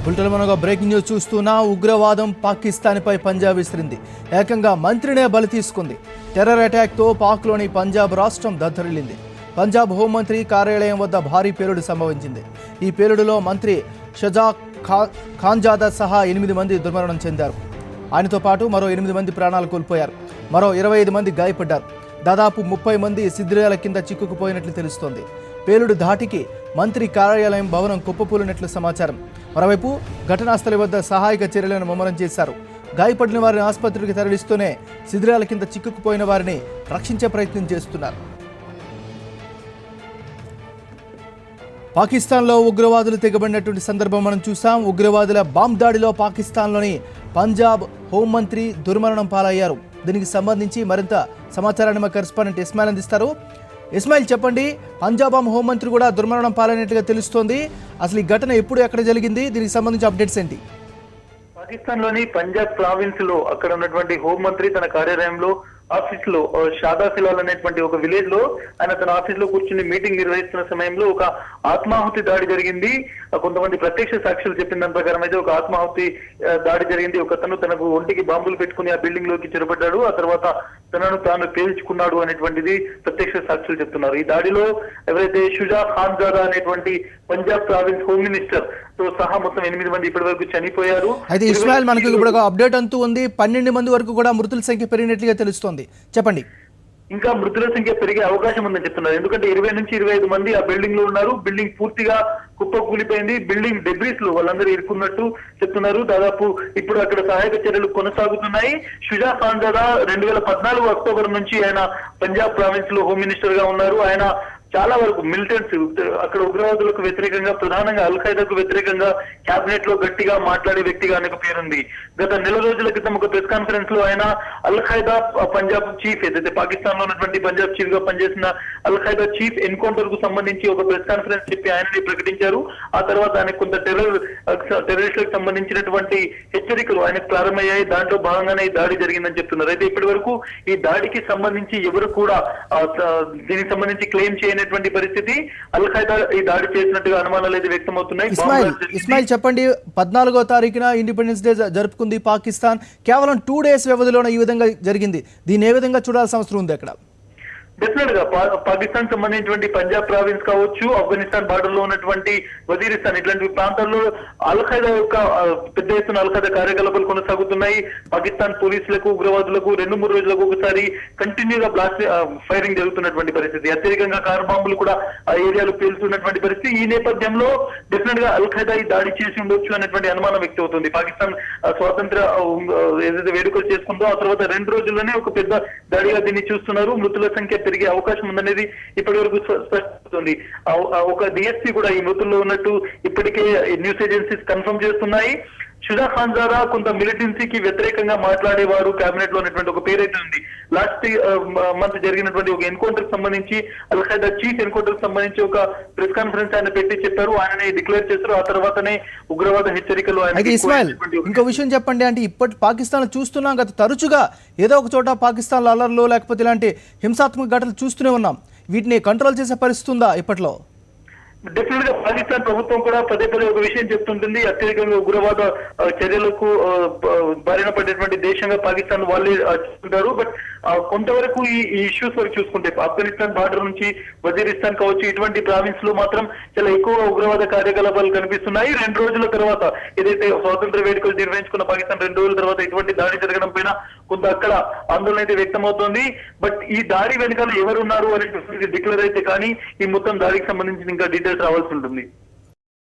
Bulletin మనగా breaking news చూస్తున్నా ఉగ్రవాదం పాకిస్తాన్పై పంజాబ్ విసిరింది. ఏకంగా మంత్రినే బలి తీసుకుంది. టెర్రర్ అటాక్తో పాక్లోని పంజాబ్ రాష్ట్రం దద్దరిల్లింది. పంజాబ్ హోంమంత్రి కార్యాలయం వద్ద భారీ పేలుడు సంభవించింది. ఈ పేలుడులో మంత్రి షజా ఖాన్జాదా సహా 8 మంది దుర్మరణం చెందారు. ఆయనతో పాటు మరో 8 మంది ప్రాణాలు కోల్పోయారు. మరో 25 మంది గాయపడ్డారు. దాదాపు 30 మంది శిథిలాల కింద చిక్కుకుపోయినట్లు తెలుస్తోంది. పేలుడు ధాటికి మంత్రి కార్యాలయం భవనం కుప్పకూలినట్లు సమాచారం. మరోవైపు ఘటనా స్థలి వద్ద సహాయక చర్యలను ముమ్మరం చేశారు. గాయపడిన వారిని ఆసుపత్రికి తరలిస్తూనే శిథిలాల కింద చిక్కుకుపోయిన వారిని రక్షించే ప్రయత్నం చేస్తున్నారు. పాకిస్తాన్లో ఉగ్రవాదులు తెగబడినటువంటి సందర్భం మనం చూసాం. ఉగ్రవాదుల బాంబ్ దాడిలో పాకిస్తాన్లోని పంజాబ్ హోంమంత్రి దుర్మరణం పాలయ్యారు. దీనికి సంబంధించి మరింత సమాచారాన్ని మా కరెస్పాండెంట్ ఇస్మాయిల్ అందిస్తారు. ఇస్మాయిల్, చెప్పండి, పంజాబ్ హోంమంత్రి కూడా దుర్మరణం పాలైనట్టుగా తెలుస్తోంది. అసలు ఈ ఘటన ఎప్పుడు ఎక్కడ జరిగింది? దీనికి సంబంధించి అప్డేట్స్ ఏంటి? పాకిస్తాన్ లోని పంజాబ్ ప్రావిన్స్ లో అక్కడ ఉన్నటువంటి హోంమంత్రి తన కార్యాలయంలో ఆఫీస్ లో షాదాసిలాల్ అనేటువంటి ఒక విలేజ్ లో ఆయన తన ఆఫీస్ లో కూర్చుని మీటింగ్ నిర్వహిస్తున్న సమయంలో ఒక ఆత్మాహుతి దాడి జరిగింది. కొంతమంది ప్రత్యక్ష సాక్షులు చెప్పిన దాని ప్రకారం అయితే ఒక ఆత్మాహుతి దాడి జరిగింది. ఒకతను తనకు ఒంటికి బాంబులు పెట్టుకుని ఆ బిల్డింగ్ లోకి చొరబడ్డాడు. ఆ తర్వాత తనను తాను పేల్చుకున్నాడు అనేటువంటిది ప్రత్యక్ష సాక్షులు చెప్తున్నారు. ఈ దాడిలో ఎవరైతే షుజా ఖాన్జాదా అనేటువంటి పంజాబ్ ప్రావిన్స్ హోమ్ మినిస్టర్ తో సహా మొత్తం 8 మంది ఇప్పటి వరకు చనిపోయారు. అయితే ఇస్మాయిల్, మనకు ఇప్పుడు ఒక అప్డేట్ అంటూ ఉంది. 12 మంది వరకు కూడా మృతుల సంఖ్య పెరిగినట్లుగా తెలుస్తోంది. చెప్పండి. ఇంకా మృతుల సంఖ్య పెరిగే అవకాశం ఉందని చెప్తున్నారు. ఎందుకంటే 20 నుంచి 25 మంది ఆ బిల్డింగ్ లో ఉన్నారు. బిల్డింగ్ పూర్తిగా కుప్పకూలిపోయింది. బిల్డింగ్ డెబ్రీస్ లో వాళ్ళందరూ ఇరుక్కున్నట్టు చెప్తున్నారు. దాదాపు ఇప్పుడు అక్కడ సహాయక చర్యలు కొనసాగుతున్నాయి. షుజా ఖాన్జాదా 2014 అక్టోబర్ నుంచి ఆయన పంజాబ్ ప్రావిన్స్ లో హోమ్ మినిస్టర్ గా ఉన్నారు. ఆయన చాలా వరకు మిలిటెంట్స్ అక్కడ ఉగ్రవాదులకు వ్యతిరేకంగా, ప్రధానంగా అల్ ఖైదాకు వ్యతిరేకంగా క్యాబినెట్ లో గట్టిగా మాట్లాడే వ్యక్తిగా ఆయనకు పేరుంది. గత నెల రోజుల క్రితం ఒక ప్రెస్ కాన్ఫరెన్స్ లో ఆయన అల్ ఖైదా పంజాబ్ చీఫ్, ఏదైతే పాకిస్తాన్ లో ఉన్నటువంటి పంజాబ్ చీఫ్ గా పనిచేసిన అల్ ఖైదా చీఫ్ ఎన్కౌంటర్ కు సంబంధించి ఒక ప్రెస్ కాన్ఫరెన్స్ చెప్పి ఆయనని ప్రకటించారు. ఆ తర్వాత ఆయనకు కొంత టెర్రరిస్టులకు సంబంధించినటువంటి హెచ్చరికలు ఆయనకు ప్రారంభమయ్యాయి. దాంట్లో భాగంగానే ఈ దాడి జరిగిందని చెప్తున్నారు. అయితే ఇప్పటి వరకు ఈ దాడికి సంబంధించి ఎవరు కూడా దీనికి సంబంధించి క్లెయిమ్ చేయని పరిస్థితి. అల్ ఖైదా ఈ దాడి చేసినట్టుగా అనుమానాలు అయితే వ్యక్తమవుతున్నాయి. ఇస్మాయిల్, చెప్పండి, 14వ తారీఖున ఇండిపెండెన్స్ డే జరుపుకుంది పాకిస్తాన్. కేవలం 2 డేస్ వ్యవధిలోనే ఈ విధంగా జరిగింది. దీన్ని ఏ విధంగా చూడాల్సిన అవసరం ఉంది అక్కడ? డెఫినెట్ గా పాకిస్తాన్ సంబంధించినటువంటి పంజాబ్ ప్రావిన్స్ కావచ్చు, ఆఫ్ఘనిస్తాన్ బార్డర్ లో ఉన్నటువంటి వజీరిస్తాన్, ఇట్లాంటి ప్రాంతాల్లో అల్ ఖైదా యొక్క పెద్ద ఎత్తున అల్ ఖైదా కార్యకలాపాలు కొనసాగుతున్నాయి. పాకిస్తాన్ పోలీసులకు, ఉగ్రవాదులకు 2-3 రోజులకు ఒకసారి కంటిన్యూగా బ్లాస్ట్ ఫైరింగ్ జరుగుతున్నటువంటి పరిస్థితి. అత్యధికంగా కార్ బాంబులు కూడా ఆ ఏరియాలో పేలుతున్నటువంటి పరిస్థితి. ఈ నేపథ్యంలో డెఫినెట్ గా అల్ ఖైదా ఈ దాడి చేసి ఉండొచ్చు అనేటువంటి అనుమానం వ్యక్తం అవుతుంది. పాకిస్తాన్ స్వాతంత్ర ఏదైతే వేడుకలు చేసుకుందో ఆ తర్వాత 2 రోజుల్లోనే ఒక పెద్ద దాడిగా దీన్ని చూస్తున్నారు. మృతుల సంఖ్య పెరిగే అవకాశం ఉందనేది ఇప్పటి వరకు స్పష్టమవుతుంది. ఒక డిఎస్పీ కూడా ఈ మృతుల్లో ఉన్నట్టు ఇప్పటికే న్యూస్ ఏజెన్సీస్ కన్ఫర్మ్ చేస్తున్నాయి. షుజా ఖాన్జాదా కొంత మిలిటెన్సీకి వ్యతిరేకంగా మాట్లాడేవారు కేబినెట్ లో ఉన్నటువంటి ఒక పేరైతే ఉంది. లాస్ట్ మంత్ జరిగినటువంటి ఒక ఎన్కౌంటర్ కి సంబంధించి అల్ ఖైదా చీఫ్ ఎన్కౌంటర్ కి సంబంధించి ఒక ప్రెస్ కాన్ఫరెన్స్ ఆయన పెట్టి చెప్పారు. ఆయనని డిక్లేర్ చేశారు. ఆ తర్వాతనే ఉగ్రవాద హెచ్చరికలు. ఇస్మాయిల్, ఇంకో విషయం చెప్పండి. అంటే ఇప్పటి పాకిస్తాన్ చూస్తున్నాం కదా, తరచుగా ఏదో ఒక చోట పాకిస్తాన్ అల్లర్లు లేకపోతే ఇలాంటి హింసాత్మక ఘటనలు చూస్తూనే ఉన్నాం. వీటిని కంట్రోల్ చేసే పరిస్థితి ఉందా ఇప్పట్లో? డెఫినెట్ గా పాకిస్తాన్ ప్రభుత్వం కూడా పదే ఒక విషయం చెప్తుంటుంది. అత్యధికంగా ఉగ్రవాద చర్యలకు బారిన పడేటువంటి దేశంగా పాకిస్తాన్ వాళ్ళే చూస్తుంటారు. బట్ కొంతవరకు ఈ ఇష్యూస్ వరకు చూసుకుంటే ఆఫ్ఘనిస్తాన్ బార్డర్ నుంచి వజీరిస్తాన్ కావచ్చు, ఇటువంటి ప్రావిన్స్ లో మాత్రం చాలా ఎక్కువ ఉగ్రవాద కార్యకలాపాలు కనిపిస్తున్నాయి. 2 రోజుల తర్వాత ఏదైతే స్వాతంత్ర వేడుకలు నిర్వహించుకున్న పాకిస్తాన్ 2 రోజుల తర్వాత ఇటువంటి దాడి జరగడం పైన కొంత అక్కడ ఆందోళన అయితే వ్యక్తమవుతోంది. బట్ ఈ దాడి వెనుకాల ఎవరు ఉన్నారు అనేటువంటి డిక్లేర్ అయితే కానీ ఈ మొత్తం దాడికి సంబంధించిన ఇంకా డీటెయిల్స్ రావాల్సి ఉంటుంది.